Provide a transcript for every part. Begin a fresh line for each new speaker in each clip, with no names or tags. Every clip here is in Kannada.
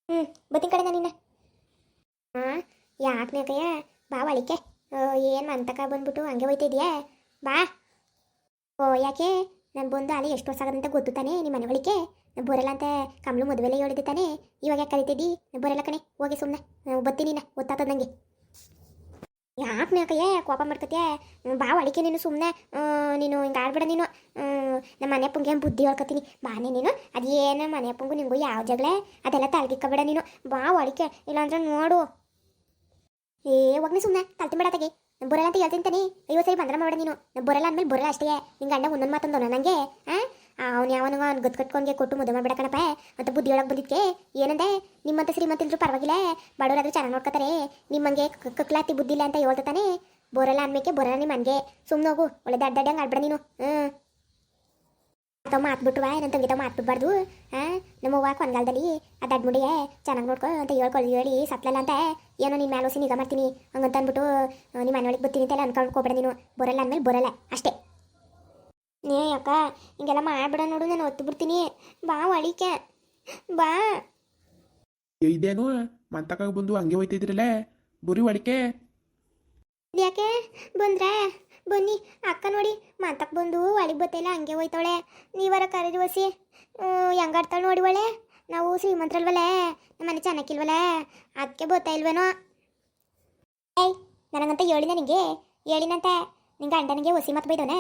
ಹ್ಞೂ ಬತ್ತಿನ ಕಡೆ ನಾನಿನ್ನ ಹಾಂ ಯಾಕೆ ಕಯ್ಯ ಬಾ ಒಳಿಕೆ ಏನು ಅಂತಕ ಬಂದ್ಬಿಟ್ಟು ಹಂಗೆ ಹೋಯ್ತಿದ್ಯಾ ಬಾ ಓ ಯಾಕೆ ನಾನು ಬಂದು ಅಲ್ಲಿ ಎಷ್ಟು ವರ್ಷ ಆಗದಂತ ಗೊತ್ತು ತಾನೇ ನಿಮ್ಮ ಮನೆ ಒಳಿಕೆ ಬರಲ್ಲ ಅಂತ ಕಮಲು ಮದುವೆಲೆ ಹೇಳಿದ್ದೆ ತಾನೇ ಇವಾಗ ಯಾಕೆ ಕರಿತಿದ್ದಿ ಬರಲ್ಲ ಕಣೆ ಹೋಗಿ ಸುಮ್ಮನೆ ಬತ್ತೀನಿ ನಾ ಗೊತ್ತಾತದ ನನಗೆ ಯಾಕೆ ಮೇಕಯ್ಯ ಕೋಪ ಮಾಡ್ಕತ್ಯ ಬಾ ಒಳಿಕೆ ನೀನು ಸುಮ್ಮನೆ ನೀನು ಹಿಂಗೆ ಆಡ್ಬೇಡ ನೀನು ನಮ್ಮ ಮನೆ ಅಪ್ಪಂಗೆ ಬುದ್ಧಿ ಹೇಳ್ಕೊತೀನಿ ಬಾನೆ ನೀನು ಅದೇನು ಮನೆ ಅಪ್ಪಂಗು ನಿಂಗೂ ಯಾವ ಜಗಳ ಅದೆಲ್ಲ ತಲೆಗಿಕ್ಕಬೇಡ ನೀನು ಬಾ ಒಳಿಕೆ ಇಲ್ಲಾಂದ್ರೆ ನೋಡು ಏ ಹೋಗ್ನಿ ಸುಮ್ಮನೆ ತಲ್ತಿಬೇಡ ತೆಗಿ ಬರಲ್ಲ ಅಂತ ಹೇಳ್ತೀನಿ ತಾನೆ 50 ಸರಿ ಬಂದ್ರೆ ಮಾಡ ನೀನು ಬರಲ್ಲ ಅಂದ್ಮೇಲೆ ಬರಲ್ಲ ಅಷ್ಟೇ ಹಿಂಗೆ ಗಂಡ ಒಂದೊಂದು ಮಾತಂದವನ ನನಗೆ ಅವ್ನು ಯಾವನಿಗೆ ಅವ್ನು ಗತ್ಕಟ್ಕೊಂಡ್ಗೆ ಕೊಟ್ಟು ಮದುವೆ ಮಾಡ್ಬೇಡ ಕಣಪ್ಪ ಮತ್ತು ಬುದ್ಧಿ ಒಳಗೆ ಬಂದಿದ್ಕೆ ಏನಂದೆ ನಿಮ್ಮಂತ ಶ್ರೀಮಂತಿದ್ರು ಪರವಾಗಿಲ್ಲ ಬಡವರಾದ್ರೂ ಚೆನ್ನಾಗಿ ನೋಡ್ಕೊತಾರೆ ನಿಮ್ಮಂಗೆ ಕಕ್ಲಾತಿ ಬುದ್ಧಿ ಇಲ್ಲ ಅಂತ ಹೇಳ್ತಾನೆ ಬರಲ್ಲ ಅನ್ಮೇಕೆ ಬರಲ್ಲ ನಿಮ್ಮ ಮನೆಗೆ ಸುಮ್ಮನೆ ಹೋಗು ಒಳ್ಳೆ ದಡ್ಡಂಗೆ ಆಡ್ಬೇಡ ನೀನು ತಾವು ಮಾತ್ಬಿಟ್ವಾ ನನ್ನ ತಂಗಿ ತಾವು ಮಾತ್ಬಿಡ್ಬಾರ್ದು ನಮ್ಮ ಅವ್ವ ಕೊನಗಾಲದಲ್ಲಿ ಆ ದಡ್ಡ ಮುಡಿಗೆ ಚೆನ್ನಾಗಿ ನೋಡ್ಕೊ ಅಂತ ಹೇಳಿ ಸತ್ಲಲ್ಲ ಅಂತ ಏನೋ ನಿನ್ನ ಮೇಲೆ ಹೊಸಿ ನಿಗಾ ಮಾಡ್ತೀನಿ ಹಂಗಂತ ಅಂದ್ಬಿಟ್ಟು ನಿಮ್ಮ ಮನೆ ಒಳಗೆ ಬರ್ತೀನಿ ಅಂತೆಲ್ಲ ಅನ್ಕೊಂಡ್ಕೊಬೇಡ ನೀನು ಬರಲ್ಲ ಅಂದಮೇಲೆ ಬರಲ್ಲ ಅಷ್ಟೇ ನೇ ಅಕ್ಕ ಹಿಂಗೆಲ್ಲ ಮಾಡ್ಬೇಡ ನೋಡು ನಾನು ಒತ್ತು ಬಿಡ್ತೀನಿ ಬಾ ಒಳಿಕೆ ಬಾ
ಇದೇನು ಮಂತಕಾಗ ಬಂದು ಹಂಗೆ ಹೋಯ್ತಿದ್ರಲ್ಲ ಬುರಿ ಅಡಿಕೆ
ಯಾಕೆ ಬಂದ್ರೆ ಬನ್ನಿ ಅಕ್ಕ ನೋಡಿ ಮಾತಕ್ಕೆ ಬಂದು ಒಳಗೆ ಬತ್ತಲ್ಲ ಹಂಗೆ ಹೋಯ್ತಾಳೆ ನೀವರ ಕರೀರಿ ಹೊಸಿ ಹೆಂಗಾಡ್ತಾಳೆ ನೋಡಿ ಒಳ್ಳೆ ನಾವು ಶ್ರೀಮಂತರಲ್ವಲ್ಲ ನಮ್ಮ ಮನೆ ಚೆನ್ನಾಗಿಲ್ವಲ್ಲ ಅದಕ್ಕೆ ಬರ್ತಾ ಇಲ್ವೇನೋ ಏಯ್ ನನಗಂತ ಹೇಳಿ ನನಗೆ ಹೇಳಿನಂತ ನಿಂಗೆ ಗಂಡನಿಗೆ ಹೊಸಿ ಮತ್ತೆ ಬೈದವನೆ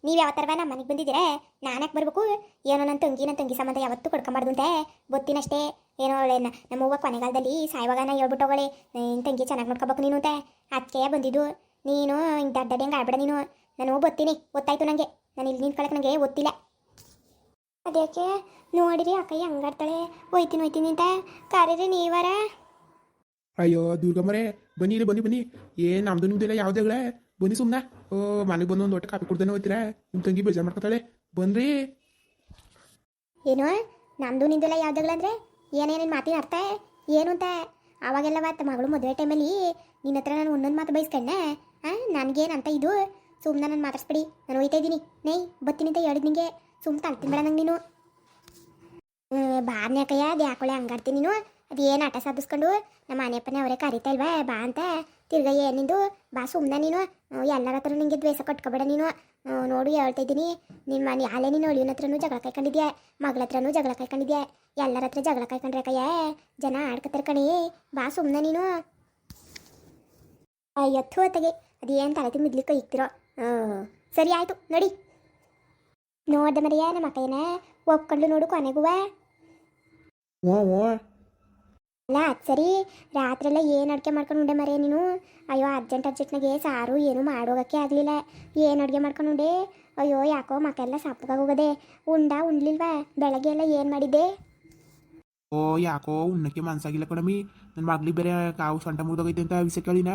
ನೀವು ಯಾವ ಥರ ನಮ್ಮ ಮನೆಗೆ ಬಂದಿದ್ದೀರಾ ನಾನು ಯಾಕೆ ಬರಬೇಕು ಏನೋ ನನ್ನ ತಂಗಿ ಸಂಬಂಧ ಯಾವತ್ತೂ ಕೊಡ್ಕೊಂಬಾರ್ದು ಅಂತೆ ಗೊತ್ತಿನಷ್ಟೇ ಏನೋ ಅವಳೆ ನಮ್ಮ ಅವ್ವ ಕೊನೆಗಾಲದಲ್ಲಿ ಸಾಯುವಾಗ ನಾ ಹೇಳ್ಬಿಟ್ಟು ಅವಳೆ ನಿನ್ನ ತಂಗಿ ಚೆನ್ನಾಗಿ ನೋಡ್ಕೋಬೇಕು ನೀನು ಅಂತೆ ಅದಕ್ಕೆ ಬಂದಿದ್ದು ನೀನು ಹಿಂಗೆ ದಡ್ಡಡೆ ಹೆಂಗೆ ಆಡ್ಬೇಡ ನೀನು ನಾನು ಬರ್ತೀನಿ ಗೊತ್ತಾಯ್ತು ನನಗೆ ನಾನು ಇಲ್ಲಿ ನಿಂತ್ಕೊಳಕ್ಕೆ ನನಗೆ ಗೊತ್ತಿಲ್ಲ ಅದಕ್ಕೆ ನೋಡಿರಿ ಅಕ್ಕಯ್ಯ ಹಂಗಾಡ್ತಾಳೆ ಹೋಯ್ತೀನಿ ಅಂತ ಕರೀರಿ ನೀವರ
ಅಯ್ಯೋ ದುರ್ಗಮ್ಮರೇ ಬನ್ನಿ ಇಲ್ಲಿ ಬನ್ನಿ ಏನು ನಮ್ದು ನಿಮ್ದಿಲ್ಲ ಯಾವುದೇಗಳೇ ಬನ್ನಿ ಸುಮ್ಮನೆ ಮನೆಗೆ ಬಂದು ಒಂದು ಹೊಟ್ಟೆ ಕಾಪಿ ಕೊಡ್ದೇನೆ ಹೋಯ್ತೀರಾ ನಿಮ್ಮ ತಂಗಿ ಬೇಜಾರು ಮಾಡ್ಕೊತಾಳೆ ಬನ್ರಿ
ಏನು ನಮ್ದು ನಿಂದೆಲ್ಲ ಯಾವ್ದಾಗ್ಲಂದ್ರೆ ಏನೇನೇನು ಮಾತಿನ ಅರ್ಥ ಏನು ಅಂತ ಅವಾಗೆಲ್ಲ ಮಗಳು ಮದುವೆ ಟೈಮಲ್ಲಿ ನಿನ್ನ ಹತ್ರ ನಾನು ಒಂದೊಂದು ಮಾತು ಬಯಸ್ಕೊಂಡೆ ನನಗೇನು ಅಂತ ಇದು ಸುಮ್ಮನೆ ನಾನು ಮಾತಾಡ್ಸ್ಬಿಡಿ ನಾನು ಹೋಯ್ತಾ ಇದ್ದೀನಿ ನೈ ಬತ್ತೀನಿ ಅಂತ ಹೇಳಿದ್ ನಿಂಗೆ ಸುಮ್ಮನೆ ತಳ್ತೀನಿ ಬೇಡ ನಂಗೆ ನೀನು ಬಾರ್ನ್ಯಾಕಯ್ಯ ಅದು ಯಾಕೊಳ್ಳೆ ಹಂಗಾಡ್ತೀನಿ ನೀನು ಅದು ಏನು ಆಟ ಸಾಧಿಸ್ಕೊಂಡು ನಮ್ಮ ಮನೆಯಪ್ಪನೇ ಅವರೇ ಕರಿತಾ ಇಲ್ವಾ ಬಾ ಅಂತ ತಿರ್ಗಾ ಏನಿಂದು ಬಾ ಸುಮ್ಮನೆ ನೀನು ಎಲ್ಲರ ಹತ್ರ ನಿಂಗೆ ದ್ವೇಷ ಕಟ್ಕೊಬೇಡ ನೀನು ನೋಡು ಹೇಳ್ತಾ ಇದ್ದೀನಿ ನಿಮ್ಮ ಮನೆ ಅಲ್ಲೇ ನೀನು ಅಳಿಯನ ಹತ್ರನೂ ಜಗಳ ಕಾಯ್ಕೊಂಡಿದ್ಯಾ ಮಗಳ ಹತ್ರನೂ ಜಗಳ ಕಾಯ್ಕೊಂಡಿದ್ಯಾ ಎಲ್ಲರ ಹತ್ರ ಜಗಳ ಕಾಯ್ಕೊಂಡ್ರೆ ಕಯ್ಯ ಜನ ಆಡ್ಕತ್ತಾರೆ ಕಣಿ ಬಾ ಸುಮ್ಮನೆ ನೀನು ಅಯ್ಯತ್ತು ಹೊತ್ತಿಗೆ ಅದೇನು ತಲೆ ತಿಮ್ಮಿದ್ಲಿಕ್ಕೆ ಇಕ್ತಿರೋ ಸರಿ ಆಯಿತು ನೋಡಿ ನೋಡ್ದೆ ಮರಿಯ ನಮ್ಮ ಅಕ್ಕಯ್ಯನ ಒಪ್ಕೊಂಡು ನೋಡು ಕೊನೆಗೂ
ಓ
ಅಲ್ಲ ಅದು ಸರಿ ರಾತ್ರೆಲ್ಲ ಏನು ಅಡುಗೆ ಮಾಡ್ಕೊಂಡು ಉಂಡೆ ಮರೆಯ ನೀನು ಅಯ್ಯೋ ಅರ್ಜೆಂಟ್ನಾಗೆ ಸಾರು ಏನು ಮಾಡೋಗಕ್ಕೆ ಆಗಲಿಲ್ಲ ಏನು ಅಡುಗೆ ಮಾಡ್ಕೊಂಡು ಉಂಡೆ ಅಯ್ಯೋ ಯಾಕೋ ಮಕ್ಕೆಲ್ಲ ಸಪ್ಪಗಾಗಿ ಹೋಗೋದೆ ಉಣ್ಲಿಲ್ವಾ ಬೆಳಗ್ಗೆ ಎಲ್ಲ ಏನು ಮಾಡಿದ್ದೆ
ಓ ಯಾಕೋ ಉಣ್ಣಕ್ಕೆ ಮನ್ಸಾಗಿಲ್ಲ ಕಣಮಿ ನನ್ನ ಮಗ್ಳಿಗೆ ಬೇರೆ ಕಾವು ಸೊಂಟ ಮುರಿದೋಗೈತೆ ಅಂತ ವಿಷಯ ಕೇಳಿನ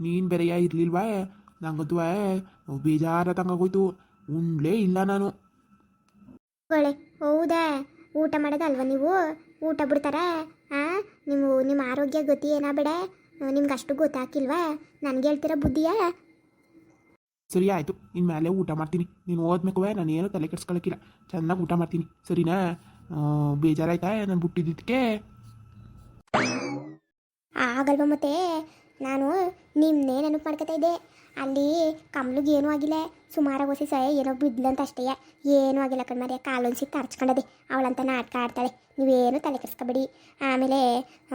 ನೀನು ಬೇರೆ ಇರ್ಲಿಲ್ವಾ ನಂಗಂತೂ ಬೇಜಾರ ತಂಗೋಯ್ತು ಉಣ್ಲೇ ಇಲ್ಲ ನಾನು
ಒಳ್ಳೆ ಹೌದಾ ಊಟ ಮಾಡೋದಲ್ವ ನೀವು ಊಟ ಬಿಡ್ತಾರ ನಿಮ್ಮ ಆರೋಗ್ಯ ಗತಿ ಏನಾ ಬೇಡ ನಿಮ್ಗೆ ಅಷ್ಟು ಗೊತ್ತಾಕಿಲ್ವಾ ನನಗೆ ಹೇಳ್ತೀರ ಬುದ್ಧಿಯಾ
ಸರಿ ಆಯಿತು ಇನ್ಮೇಲೆ ಊಟ ಮಾಡ್ತೀನಿ ನೀನು ಓದ್ಮೇಕುವೆ ನಾನು ಏನು ತಲೆ ಕೆಡ್ಸ್ಕೊಳಕ್ಕಿಲ್ಲ ಚೆನ್ನಾಗಿ ಊಟ ಮಾಡ್ತೀನಿ ಸರಿನಾ ಬೇಜಾರಾಯ್ತಾ ನಾನು ಬಿಟ್ಟಿದ್ದಕ್ಕೆ
ಆಗಲ್ವ ಮತ್ತೆ ನಾನು ನಿಮ್ಮನ್ನೇ ನೆನಪು ಮಾಡ್ಕೊತಾ ಇದ್ದೆ ಅಲ್ಲಿ ಕಮ್ಲಿಗೆ ಏನೂ ಆಗಿಲ್ಲ ಸುಮಾರಾಗಿ ಹೊಸಿ ಏನೋ ಬಿದ್ಲಂತ ಅಷ್ಟೇ ಏನೂ ಆಗಿಲ್ಲ ಕಣ್ಮರಿಯ ಕಾಲೊಂದು ಸಿಕ್ತು ಹರ್ಚ್ಕೊಂಡದೆ ಅವಳಂತ ನಾಟಕ ಆಡ್ತಾಳೆ ನೀವೇನು ತಲೆ ಕೆಡ್ಸ್ಕೊಬೇಡಿ ಆಮೇಲೆ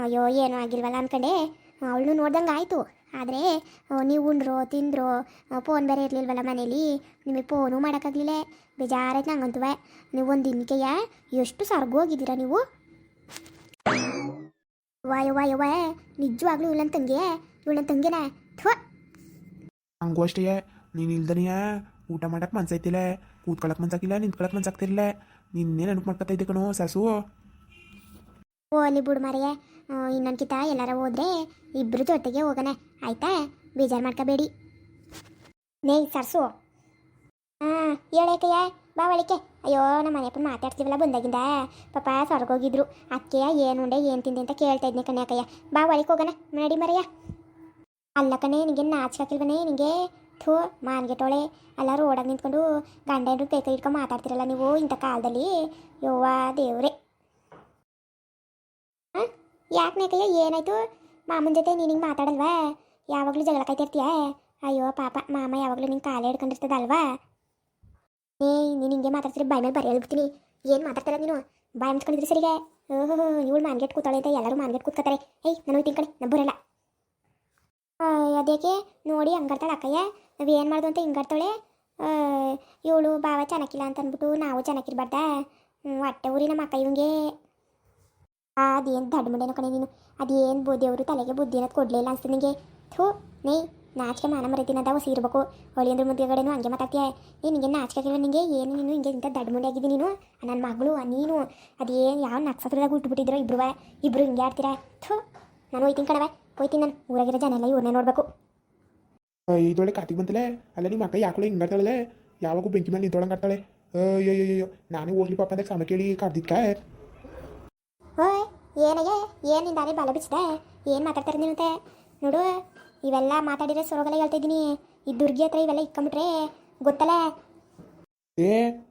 ಅಯ್ಯೋ ಏನೂ ಆಗಿಲ್ವಲ್ಲ ಅಂದ್ಕೊಂಡೆ ಅವಳು ನೋಡ್ದಂಗೆ ಆಯಿತು ಆದರೆ ನೀವು ಉಂಡ್ರೋ ತಿಂದ್ರೋ ಫೋನ್ ಬೇರೆ ಇರಲಿಲ್ವಲ್ಲ ಮನೇಲಿ ನಿಮಗೆ ಫೋನು ಮಾಡೋಕ್ಕಾಗಲಿಲ್ಲ ಬೇಜಾರಾಯ್ತು ನಂಗಂತೂ ನೀವು ಒಂದು ದಿನಕ್ಕೆಯ ಎಷ್ಟು ಸರ್ಗೋಗಿದ್ದೀರಾ ನೀವು ವಾಯವ್ವ ನಿಜವಾಗ್ಲೂ ಇವಳನ್ನ ತಂಗಿನ ಥೋ
ಹಂಗೂ ಅಷ್ಟೇ ನೀನು ಇಲ್ದನೆಯ ಊಟ ಮಾಡಕ್ಕೆ ಮನ್ಸೈತಿಲ್ಲ ಕೂತ್ಕೊಳಕ್ಕೆ ಮನ್ಸಾಕಿಲ್ಲ ನಿಂತ್ಕೊಳಕ್ಕೆ ಮನ್ಸಾಗ್ತಿರಲಿಲ್ಲ ನಿನ್ನೆ ನೆನಪು ಮಾಡ್ಕೊತಾ ಇದ್ದೆ ಕಣೋ ಸಾಸು
ಓ ಅಲ್ಲಿ ಬಿಡು ಮಾರಿಯ ಇನ್ನೊಂದ್ಕಿತ ಎಲ್ಲಾರ ಹೋದ್ರೆ ಇಬ್ಬರು ಜೊತೆಗೆ ಹೋಗೋಣ ಆಯ್ತಾ ಬೇಜಾರು ಮಾಡ್ಕೋಬೇಡಿ ನೇ ಸರ್ಸು ಹೇಳೇಕಯ್ಯ ಬಾ ಒಳಿಕೆ ಅಯ್ಯೋ ನಮ್ಮ ಮನೆಯಪ್ಪ ಮಾತಾಡ್ತೀವಲ್ಲ ಬಂದಾಗಿಂದ ಪಾಪ ಹೊರಗೋಗಿದ್ರು ಅಕ್ಕೆ ಏನು ಉಂಡೆ ಏನು ತಿಂದೆ ಅಂತ ಕೇಳ್ತಾ ಇದ್ನೆ ಕಣ್ಯಾಕಯ್ಯ ಬಾ ಒಳಗೆ ಹೋಗೋಣ ನಡಿ ಮರಯ್ಯ ಅಲ್ಲ ಕಣೆ ನಿನಗೆ ನಾಚಿಕಾಕಿಲ್ವನೇ ನಿನಗೆ ಥೂ ಮಾನ್ಗೆಟೋಳೆ ಎಲ್ಲ ರೋಡಾಗಿ ನಿಂತ್ಕೊಂಡು ಗಂಡ ಹೆಂಡ್ರು ಕೈ ಇಟ್ಕೊಂಡು ಮಾತಾಡ್ತಿರಲ್ಲ ನೀವು ಇಂಥ ಕಾಲದಲ್ಲಿ ಯವ್ವ ದೇವ್ರೆ ಯಾಕೆ ಮೇಕಯ್ಯ ಏನಾಯ್ತು ಮಾಮನ ಜೊತೆ ನೀನು ಹಿಂಗೆ ಮಾತಾಡಲ್ವಾ ಯಾವಾಗಲೂ ಜಗಳ ಕಾಯ್ತಿರ್ತೀಯ ಅಯ್ಯೋ ಪಾಪ ಮಾಮ ಯಾವಾಗಲೂ ನಿಂಗೆ ಕಾಲೇ ಹಿಡ್ಕೊಂಡಿರ್ತದಲ್ವಾ ನೀನು ಹಿಂಗೆ ಮಾತಾಡ್ತೀರಿ ಬಾಯ್ ಮೇಲೆ ಬರೆಯಲ್ ಬಿಡ್ತೀನಿ ಏನು ಮಾತಾಡ್ತಾರ ನೀನು ಬಾಯ್ ಮುಚ್ಕೊಂಡಿದ್ರಿ ಸರಿಗೆ ಓಹೋ ಇವಳು ಮಾನ್ಗೆಟ್ ಕೂತಾಳೆ ಅಂತ ಎಲ್ಲರೂ ಮಾನ್ಗೆಟ್ ಕೂತ್ಕೊತಾರೆ ಏಯ್ ನಾನು ಹೋಯ್ತೀನಿ ಕಣೆ ನಾನು ಬರಲ್ಲ ಅದಕ್ಕೆ ನೋಡಿ ಹಂಗಾಡ್ತಾಳೆ ಅಕ್ಕಯ್ಯ ನಾವು ಏನು ಮಾಡ್ದು ಅಂತ ಹಿಂಗಾಡ್ತಾಳೆ ಇವಳು ಬಾವ ಚೆನ್ನಾಗಿಲ್ಲ ಅಂತ ಅಂದ್ಬಿಟ್ಟು ನಾವು ಚೆನ್ನಾಗಿರ್ಬಾರ್ದ ಹೊಟ್ಟೆ ಊರಿ ನಮ್ಮ ಅಕ್ಕ ಇವಂಗೆ ಅದೇನು ದಡ್ಡ ಮುಂಡೆನೋ ಕಣೆ ನೀನು ಅದೇನು ದೇವರು ತಲೆಗೆ ಬುದ್ಧಿ ಅನ್ನೋದು ಕೊಡಲಿಲ್ಲ ಅನ್ಸ್ತದೆ ನಿಂಗೆ ಥೂ ನೀ ನಾಚಿಕೆ ಮಾನ ಮರೆತಿನದ ಹೊಸಿ ಇರಬೇಕು ಹೊಳಿ ಅಂದ್ರೆ ಮುಂದೆಗಡೆನೂ ಹಂಗೆ ಮಾತಾಡ್ತೀಯ ನಿನಗೆ ನಾಚಿಕೆ ಆಗಿಲ್ಲ ನಿಂಗೆ ಏನು ನೀನು ಹಿಂಗೆ ಇಂಥ ದಡ್ಡ ಮುಂಡೆ ಆಗಿದ್ದೀನಿ ನೀನು ನನ್ನ ಮಗಳು ನೀನು ಅದೇನು ಯಾವ ನಕ್ಷತ್ರದಾಗ ಉಟ್ಬಿಟ್ಟಿದ್ರು ಇಬ್ರು ಹಿಂಗೆ ಆಡ್ತೀರಾ ಥೂ ನಾನು ಹೋಯ್ತೀನಿ ಕಣವೆ ಹೋಯ್ತೀನಿ ನಾನು ಊರಾಗಿರೋ ಜನ ಎಲ್ಲ ಇವ್ರನ್ನೇ ನೋಡಬೇಕು
ಇದೊಳ್ಳೆ ಕಾರ್ತಿಕ್ ಬಂತಲೆ ಅಲ್ಲ ನಿಮ್ಮ ಅಕ್ಕ ಯಾಕಳೆ ಹಿಂಗಾಡ್ತಾಳೆ ಯಾವಾಗೂ ಬೆಂಕಿ ಮೇಲೆ ನಿಂತೊಳಂಗೆ ಆಡ್ತಾಳೆ ಅಯ್ಯೋ ನಾನೇ ಹೋಗ್ಲಿ ಪಾಪ ಅಂತ ಸಮ ಕೇಳಿ ಕಾರ್ತಿಕ್ಕ
ಓಯ್ ಏನಯ್ಯ ಏನು ನಿಂದಾನೆ ಬಲ ಬಿಚ್ಚಿದೆ ಏನು ಮಾತಾಡ್ತಾರೆ ನೀನಂತೆ ನೋಡು ಇವೆಲ್ಲ ಮಾತಾಡಿದ್ರೆ ಸೊರಗಲ್ಲ ಹೇಳ್ತಾ ಇದ್ದೀನಿ ಈ ದುರ್ಗಿ ಹತ್ರ ಇವೆಲ್ಲ ಇಕ್ಕೊಂಬಿಟ್ರೆ ಗೊತ್ತಲ್ಲ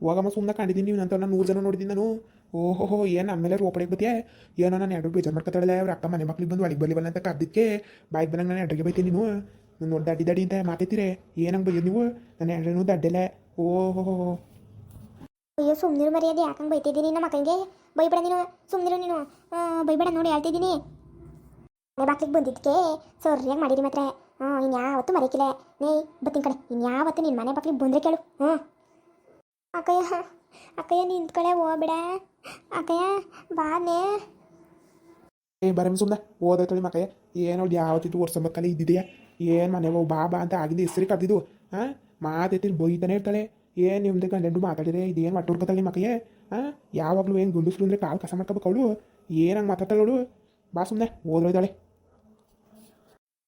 ಹೋಗಮ್ಮ ಸುಮ್ಮನೆ ಕಂಡಿದ್ದೀನಿ ನೀವು ನಂತರ ನಾನು 100 ಜನ ನೋಡಿದ್ದೀನಿ ನಾನು ಓಹೋ ಏನು ನಮ್ಮ ಮೇಲೆ ರೋಪಡಿಗೆ ಬತ್ತೀಯ ಏನೋ ನಾನು ಎರಡು ಬೇಜಾರು ಮಾಡ್ಕೊತಾಳೆ ಅವ್ರ ಅಕ್ಕ ಮನೆ ಮಕ್ಳಿಗೆ ಬಂದು ಒಳಗೆ ಬರಲಿವಲ್ಲ ಅಂತ ಕರ್ದಿಕ್ಕೆ ಬಾಯಿಗೆ ಬಂದಂಗೆ ನಾನು ಎಡ್ರಿಗೆ ಬೈತೀನಿ ನೀವು ನೋಡಿ ದಡ್ಡಿ ಅಂತ ಮಾತೈತೀರಿ ಏನಂಗೆ ಬೈಯೋದು ನೀವು ನಾನು ಎಡ್ರೇನು ದಡ್ಡೆಲ್ಲ ಓಹೋ
ಅಯ್ಯೋ ಸುಮ್ಮನಿರು ಮರ್ಯಾದೆ ಯಾಕಂಗೆ ಬೈತಿದ್ದೀನಿ ನಮ್ಮ ಮಕ್ಕಳಿಗೆ ಬೈಬೇಡ ನೀನು ಸುಮ್ಮನಿರು ನೀನು ಬೈಬೇಡ ನೋಡಿ ಹೇಳ್ತಿದ್ದೀನಿ ಮನೆ ಬಾಕ್ಲಿಗೆ ಬಂದಿದ್ದಕ್ಕೆ ಸರಿಯಾಗಿ ಮಾಡಿರಿ ಮಾತ್ರ ಇನ್ಯಾವತ್ತು ಮರಿಕಿಲ್ಲ ನೇ ಬತ್ತೀನಿ ಕಡೆ ಇನ್ಯಾವತ್ತು ನಿನ್ನ ಮನೆ ಬಾಕ್ಲಿಗೆ ಬಂದರೆ ಕೇಳು ಅಕ್ಕಯ್ಯ ನಿಂತ್ಕಳೆ ಹೋಗ್ಬೇಡ ಅಕ್ಕಯ್ಯ ಬಾನೇ
ಬರಮ್ಮ ಸುಮ್ಮನೆ ಓದೈತಳಿ ಮಕ್ಕಯ್ಯ ಏನೋ ಯಾವತ್ತಿದ್ದು ವರ್ಷಂಬಕ್ಕಲ್ಲಿ ಇದ್ದಿದೆಯಾ ಏನು ಮನೆ ಬಾ ಅಂತ ಆಗಿದ್ದು ಹೆಸರು ಕರೆದಿದ್ದು ಮಾತೈತಿ ಬೈತಾನೆ ಇರ್ತಾಳೆ ಏನು ನಿಮ್ದು ಗಂಡು ಮಾತಾಡಿದ್ರೆ ಇದೇನು ಒಟ್ಟು ಹುಡ್ಕೊತಾಳೆ ಮಕ್ಕಯ್ಯ ಯಾವಾಗಲೂ ಏನು ಗುಂಡಿಸ್ಲು ಅಂದರೆ ಕಾಲು ಕಸ ಮಾಡ್ಕೋಬೇಕು ಅವಳು ಏನಂಗೆ ಮಾತಾಡ್ತಾಳೆ ಅವಳು ಬಾ ಸುಮ್ಮನೆ ಓದೋಯ್ತಾಳೆ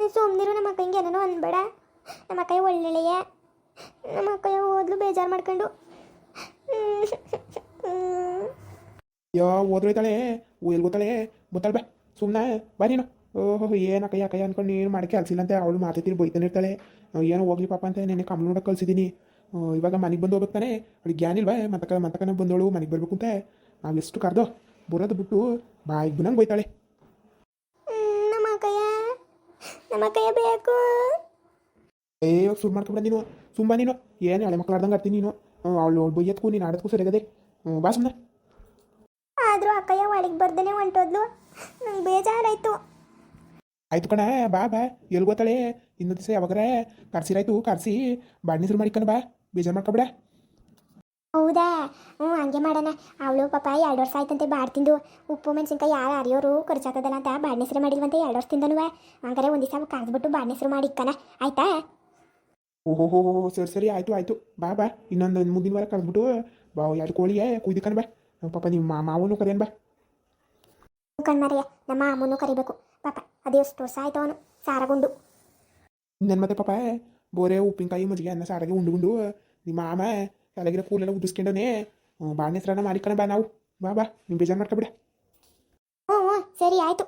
ಸುಮ್ಮನಿರು ನಮ್ಮ ಅಕ್ಕಂಗೆ ಏನೋ ಅನ್ಬೇಡ ನಮ್ಮ ಅಕ್ಕಯ್ಯ ಒಳ್ಳೆಳೆಯ ನಮ್ಮ ಅಕ್ಕಯ್ಯ ಓದ್ಲು ಬೇಜಾರು ಮಾಡ್ಕೊಂಡು
ಯೋ ಓದೋಯ್ತಾಳೆ ಎಲ್ಲಿ ಗೊತ್ತಾಳೆ ಗೊತ್ತಾಳೆ ಬಾ ಸುಮ್ಮನೆ ಬಾ ನೀನು ಓಹೋ ಏನು ಅಕ್ಕಯ್ಯ ಅನ್ಕೊಂಡು ಏನು ಮಾಡೋಕ್ಕೆ ಕೆಲಸಿಲ್ಲ ಅಂತ ಅವಳು ಮಾತೈತಿ ಬೈತಾನೆ ಇರ್ತಾಳೆ ಏನೋ ಹೋಗ್ಲಿ ಪಾಪ ಅಂತ ನೆನೆ ಕಮ್ಮಿ ನೋಡೋಕೆ ಕಳಿಸಿದ್ದೀನಿ ಇವಾಗ ಮನೆಗೆ ಬಂದು ಹೋಗ್ಬೇಕು ತಾನೆ ಅವಳಿಗೆ ಜ್ಞಾನ ಇಲ್ವಾ ಮತ್ತಕನ ಬಂದವಳು ಮನೆಗೆ ಬರಬೇಕು ಅಂತ ನಾವು ಎಷ್ಟು ಕರೆದೋ ಬರೋದು ಬಿಟ್ಟು ಬಾಯಿಗೆ ಬಂದಂಗೆ ಬೈತಾಳೆ
ನಮ್ಮ ಕೈಯ ಬೇಕು
ಸುಮ್ಮನೆ ಮಾಡ್ಕೊಬಿಡ ನೀನು ಸುಮ್ಮ ನೀನು ಏನು ಹಳೆ ಮಕ್ಕಳಾಡ್ದಂಗೆ ಆಡ್ತೀನಿ ನೀನು ಅವಳು ಬೈಯತ್ಕೂ ನೀನು ಆಡೋದಕ್ಕೂ ಸರಿಯಾಗದೆ ಬಾ ಸುಮ್ಮನೆ
ಆದರೂ ಅಕ್ಕಯ್ಯ ಒಳಗೆ ಬರ್ದೇನೆ ಹೊಂಟೋದ್ಲು ನಂಗೆ ಬೇಜಾರಾಯ್ತು
ಆಯ್ತು ಕಣ ಬಾ ಎಲ್ಲಿ ಗೊತ್ತಾಳೆ ಇನ್ನೊಂದು ದಿವಸ ಯಾವಾಗಾರ ಕರ್ಸಿರಾಯ್ತು ಕರ್ಸಿ ಬಾಡ್ನಿಸ್ರು ಮಾಡಿಕಣ ಬಾ ಬೇಜಾರು ಮಾಡ್ಕೊಬಿಡ
ಹೌದಾ ಹಂಗೆ ಮಾಡೋಣ ಅವಳು ಪಾಪ 2 ವರ್ಷ ಆಯ್ತಂತೆ ಬಾಡ್ತಿಂದು ಉಪ್ಪು ಮೆಣಸಿನ್ಕಾಯಿ ಯಾರು ಅರಿಯೋರು ಖರ್ಚಾಗ್ತದಲ್ಲ ಅಂತ ಬಾಡ್ನೆಸ್ರು ಮಾಡಿಲ್ವಂತೆ 2 ವರ್ಷದಿಂದನೂ ಹಂಗಾರೆ ಒಂದು ದಿವಸ ಕರೆದ್ಬಿಟ್ಟು ಬಾಡ್ನೆಸ್ರು ಮಾಡಿ ಇಕ್ಕನ ಆಯ್ತಾ
ಓಹೋ ಸರಿ ಆಯಿತು ಬಾ ಇನ್ನೊಂದು ಮುಂದಿನ ವಾರ ಕರೆದ್ಬಿಟ್ಟು ಬಾ 2 ಕೋಳಿಯೇ ಕುಯ್ದಿಕಣ ಬಾ ಪಾಪ ನಿಮ್ಮ ಮಾವನು ಕರೆಯನ್ ಬಾ
ಕಣ್ಮರಿಯ ನಮ್ಮ ಅಮ್ಮನೂ ಕರಿಬೇಕು ಪಾಪ ಅದೇ ಎಷ್ಟು ವರ್ಷ ಆಯ್ತು ಅವನು ಸಾರಗುಂಡು
ನನ್ನ ಮತ್ತೆ ಪಾಪ ಬೋರೆ ಉಪ್ಪಿನಕಾಯಿ ಮಜ್ಜಿಗೆ ಅನ್ನ ಸಾರಾಗೆ ಉಂಡು ನಿಮ್ಮ ಮಾಮ ಕೆಳಗಿರೋ ಕೂಲೆಲ್ಲ ಉದಿಸ್ಕೊಂಡವನೇ ಬಾಡ್ನೆಸ್ರನ್ನ ಮಾಡಿಕಣ ಬಾ ನಾವು ಬಾ ನೀವು ಬೇಜಾರು ಮಾಡ್ಕೊಬಿಡ
ಹ್ಞೂ ಸರಿ ಆಯಿತು